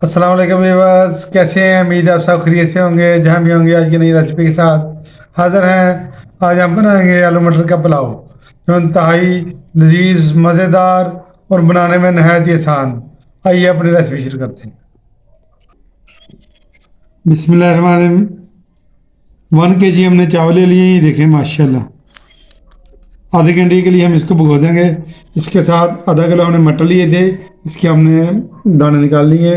अस्सलाम वालेकुम व्यूअर्स, कैसे हैं? उम्मीद है आप सब खैरियत से होंगे। जहाँ भी होंगे आज की नई रेसिपी के साथ हाज़िर हैं। आज हम बनाएंगे आलू मटर का पुलाव, जो इंतहाई लजीज, मज़ेदार और बनाने में नहायत ही आसान। आइए अपनी रेसिपी शुरू करते हैं। बिस्मिल्लाहिर्रहमानिर्रहीम। 1 kg हमने चावल ले लिए, ये देखें माशाल्लाह। आधे घंटे के लिए हम इसको भिगो देंगे। इसके साथ आधा किलो हमने मटर लिए थे, इसके हमने दाने निकाल लिए,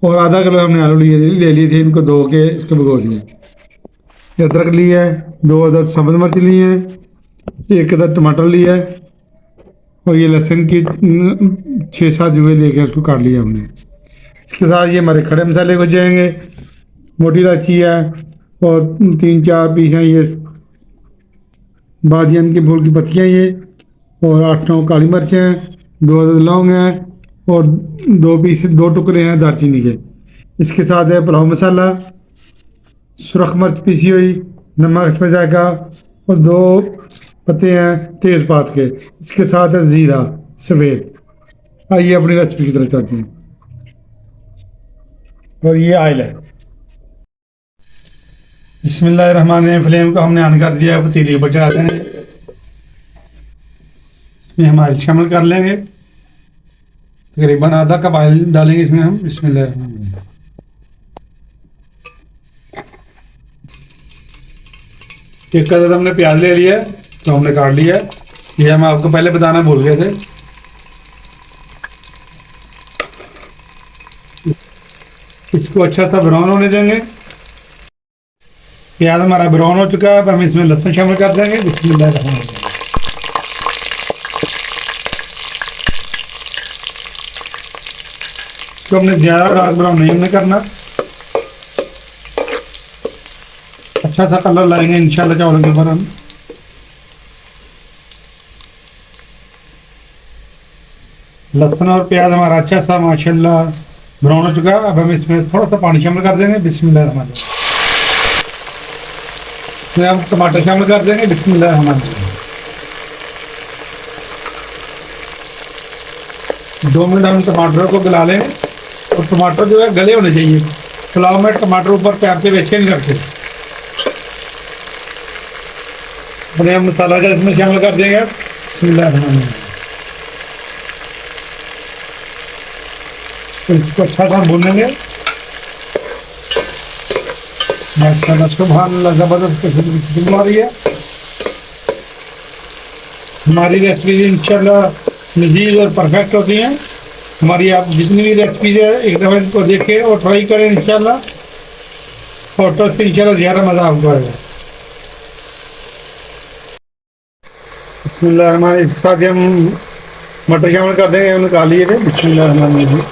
और आधा किलो हमने आलू ले लिए थे, इनको धो के इसको भिगो दिए। ये अदरक लिया है, 2 अदद सब्ज़ मिर्च लिए हैं, 1 अदद टमाटर लिया है, और ये लहसुन की 6-7 जुए लेके उसको काट लिया हमने। इसके साथ ये हमारे खड़े मसाले कुछ जाएंगे। मोटी इलायची है, और 3-4 पीस हैं ये बादियान के फूल की पत्तियाँ, ये और 8-9 काली मिर्च हैं, 2 अदद लौंग हैं, और 2 टुकड़े हैं दालचीनी के। इसके साथ है पुलाव मसाला, सुरख मिर्च पीसी हुई, नमक इसमें जाएगा, और 2 पत्ते हैं तेज़पात के। इसके साथ है ज़ीरा सफ़ेद। आइए अपनी रेसिपी की तरफ चलते हैं। और ये आयल है। बिस्मिल्लाहिर्रहमानिर्रहीम। फ्लेम को हमने ऑन कर दिया, पतीली पर चढ़ा देंगे। इसमें हमारे शामिल कर लेंगे, तकरीबन आधा कप ऑयल डालेंगे इसमें हम। बिस्मिल्लाहिर्रहमानिर्रहीम। एक अदद हमने प्याज ले लिया, तो हमने काट लिया। ये हम आपको पहले बताना भूल गए थे। इसको अच्छा सा ब्राउन होने देंगे। प्याज हमारा ब्राउन हो चुका है, अब हम इसमें लहसुन शामिल कर देंगे। बिस्मिल्लाहिर्रहमानिर्रहीम। तो हमने ज़्यादा डार्क ब्राउन नहीं हमने करना, अच्छा सा कलर लाएंगे इंशाल्लाह चावलों के ऊपर हम। लहसुन और प्याज हमारा अच्छा सा माशाल्लाह ब्राउन हो चुका है। अब हम इसमें थोड़ा सा पानी शामिल कर देंगे। बिस्मिल्लाहिर्रहमानिर्रहीम। इसमें हम टमाटर शामिल कर देंगे। बिस्मिल्लाहिर्रहमानिर्रहीम। 2 मिनट हम टमाटरों को गला लेंगे, और टमाटर जो है गले होने चाहिए। पुलाव में टमाटर ऊपर पैर से वेचे नहीं रखते। अपने हम मसाला का इसमें शामिल कर देंगे। बिस्मिल्लाहिर्रहमानिर्रहीम। तो इसको अच्छा सा भूनेंगे। माशाल्लाह सुभान अल्लाह, ज़बरदस्त खुशबू आ रही है। हमारी रेसिपी इंशाल्लाह लजीज और परफेक्ट होती हैं। हमारी आप जितनी भी रेसिपीज है एक दफ़ा इनको देखें और ट्राई करें इंशाल्लाह, और तो इंशाल्लाह ज़्यादा मज़ा आपको आएगा। बिस्मिल्लाहिर्रहमानिर्रहीम। इसके साथ हम मटर शामिल कर देंगे, हमने निकाल लिए थे। बिस्मिल्लाहिर्रहमानिर्रहीम।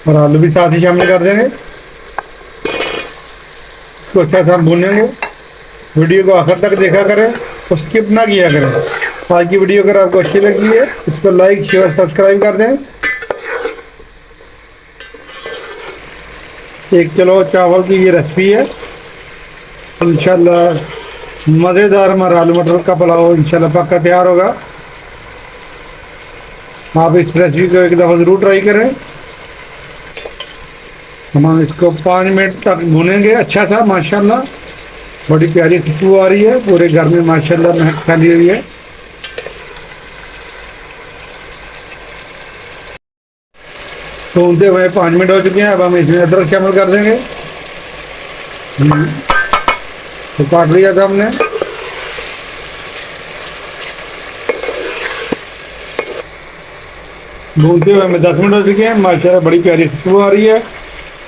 और आलू भी साथ ही शामिल कर देंगे। इसको अच्छा सा भूनेंगे। वीडियो को आखिर तक देखा करें और स्किप ना किया करें। आज की वीडियो अगर आपको अच्छी लगी है, इसको लाइक शेयर सब्सक्राइब कर दें। 1 किलो चावल की ये रेसिपी है। इंशाल्लाह मज़ेदार हमारा आलू मटर का पुलाव इंशाल्लाह पक्का तैयार होगा। आप इस रेसिपी को एक दफ़ा ज़रूर ट्राई करें। हम इसको 5 मिनट तक भूनेंगे अच्छा सा। माशाल्लाह बड़ी प्यारी खुशबू आ रही है, पूरे घर में माशाल्लाह महक फैली हुई है। भूनते हुए 5 मिनट हो चुके हैं। अब हम इसमें अदरक शामिल कर देंगे। तो काट लिया था हमने। भूनते हुए हमें 10 मिनट हो चुके हैं। माशाल्लाह बड़ी प्यारी खुशबू आ रही है।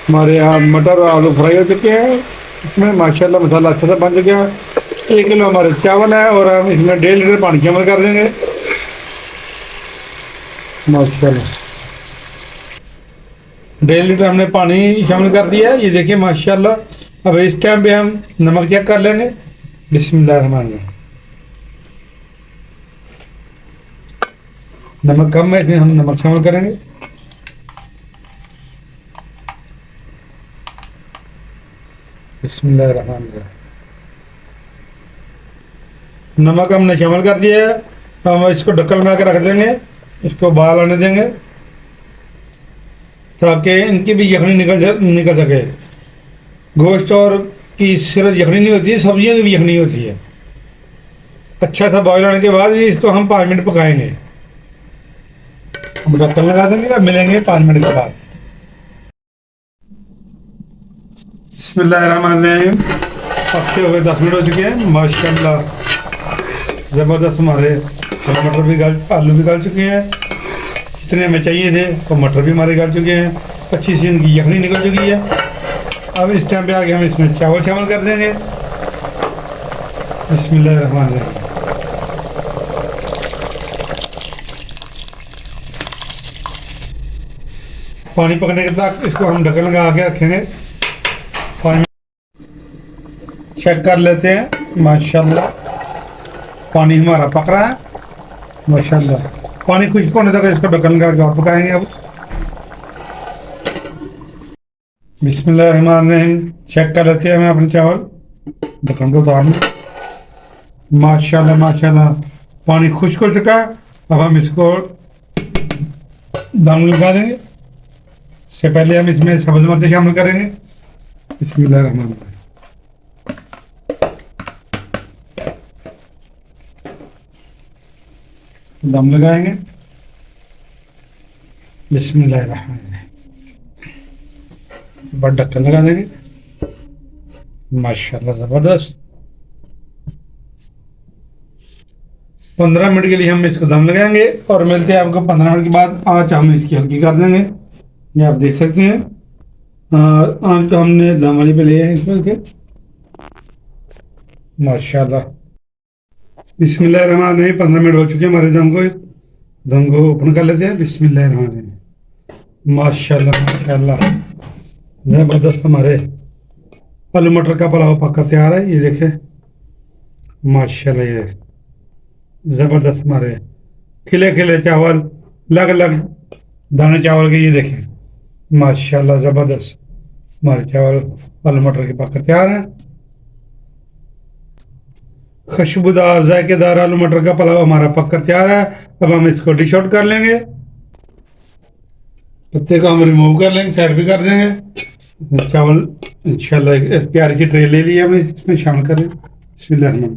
हमारे यहाँ मटर और आलू फ्राई हो चुके हैं। इसमें माशाल्लाह मसाला अच्छा सा बन चुका है। 1 किलो हमारे चावल है, और हम इसमें 1.5 लीटर पानी शामिल कर देंगे। माशाल्लाह 1.5 लीटर हमने पानी शामिल कर दिया है, ये देखिए माशाल्लाह। अब इस टाइम पे हम नमक चेक कर लेंगे। बिस्मिल्लाहिर्रहमानिर्रहीम। नमक कम है, इसमें हम नमक शामिल करेंगे। बिस्मिल्लाहिर्रहमानिर्रहीम। नमक हमने शामिल कर दिया है। हम इसको ढक्कन लगा के रख देंगे, इसको उबाल आने देंगे। ताकि इनकी भी यखनी निकल सके। गोश्त और की सिर्फ यखनी नहीं होती है, सब्जियों की भी यखनी होती है। अच्छा सा बॉयल होने के बाद भी इसको हम 5 मिनट पकाएंगे। हम ढक्कन लगा देंगे और मिलेंगे 5 मिनट के बाद। बिस्मिल्लाहिर्रहमानिर्रहीम। पकते हुए 10 मिनट हो चुके हैं माशाल्लाह। ज़बरदस्त हमारे मटर भी आलू भी गल चुके हैं जितने हमें चाहिए थे, और मटर भी हमारे गल चुके हैं। अच्छी सी इनकी यखनी निकल चुकी है। अब इस टाइम पे आके हम इसमें चावल शामिल कर देंगे। बिस्मिल्लाहिर्रहमानिर्रहीम। पानी पकने के तक इसको हम ढक्कन लगा के रखेंगे। पानी चेक कर लेते हैं माशाल्लाह। पानी हमारा पक रहा है माशाल्लाह। पानी खुश्क होने तक इसको ढक्कन लगा के और पकाएंगे। अब बिस्मिल्लाहिर्रहमानिर्रहीम। चेक कर लेते हैं हमें अपने चावल। ढक्कन को उतारना। माशाल्लाह माशाल्लाह पानी खुश्क हो चुका है। अब हम इसको दम लगा देंगे। इससे पहले हम इसमें सब्ज़ मिर्च शामिल करेंगे। बिस्मिल्लाहिर्रहमानिर्रहीम। दम लगाएंगे। बिस्मिल्लाहिर्रहमानिर्रहीम। बड़ा ढक्कन लगा देंगे। माशाल्लाह ज़बरदस्त। 15 मिनट के लिए हम इसको दम लगाएंगे और मिलते हैं आपको 15 मिनट के बाद। आँच हम इसकी हल्की कर देंगे। ये आप देख सकते हैं आँच को हमने दम वाली पे लिया है इसमें के। माशाल्लाह। बिस्मिल्लाहिर्रहमानिर्रहीम। 15 मिनट हो चुके हैं हमारे दम को ओपन कर लेते हैं। बिस्मिल्लाहिर्रहमानिर्रहीम। माशाल्लाह माशाल्लाह ज़बरदस्त हमारे आलू मटर का पुलाव पक्का तैयार है। ये देखें माशाल्लाह। ये ज़बरदस्त हमारे खिले खिले चावल, अलग अलग दाने चावल के। ये देखें माशाल्लाह ज़बरदस्त हमारे चावल आलू मटर के पक्का तैयार हैं। खुशबूदार जायकेदार आलू मटर का पुलाव हमारा पक्का तैयार है। अब हम इसको डिश आउट कर लेंगे। पत्ते को हम रिमूव कर लेंगे, साइड भी कर देंगे। चावल इंशाल्लाह एक प्यारी सी ट्रे ले ली हमने, इसमें शामिल करें। बिस्मिल्लाहिर्रहमानिर्रहीम।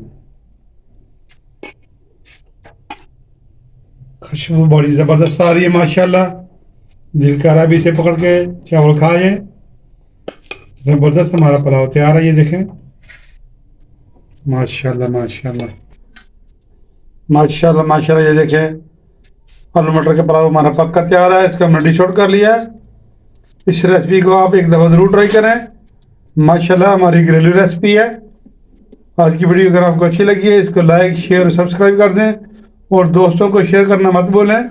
खुशबू बड़ी ज़बरदस्त आ रही है माशाल्लाह। दिल कर रहा है भी इसे पकड़ के चावल खाएं। ज़बरदस्त हमारा पुलाव तैयार है। ये देखें माशाल्लाह माशाल्लाह माशाल्लाह माशाल्लाह। ये देखें आलू मटर का पुलाव हमारा पक्का तैयार है। इसका हमने डिश आउट कर लिया है। इस रेसिपी को आप एक दफ़ा ज़रूर ट्राई करें। माशाल्लाह हमारी घरेलू रेसिपी है। आज की वीडियो अगर आपको अच्छी लगी है, इसको लाइक शेयर और सब्सक्राइब कर दें और दोस्तों को शेयर करना मत भूलें।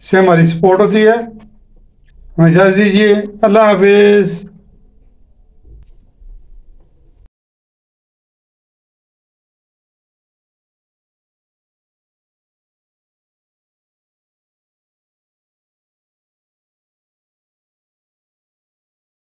इससे हमारी सपोर्ट होती है। हमें इजाज़त दीजिए। अल्लाह हाफिज़।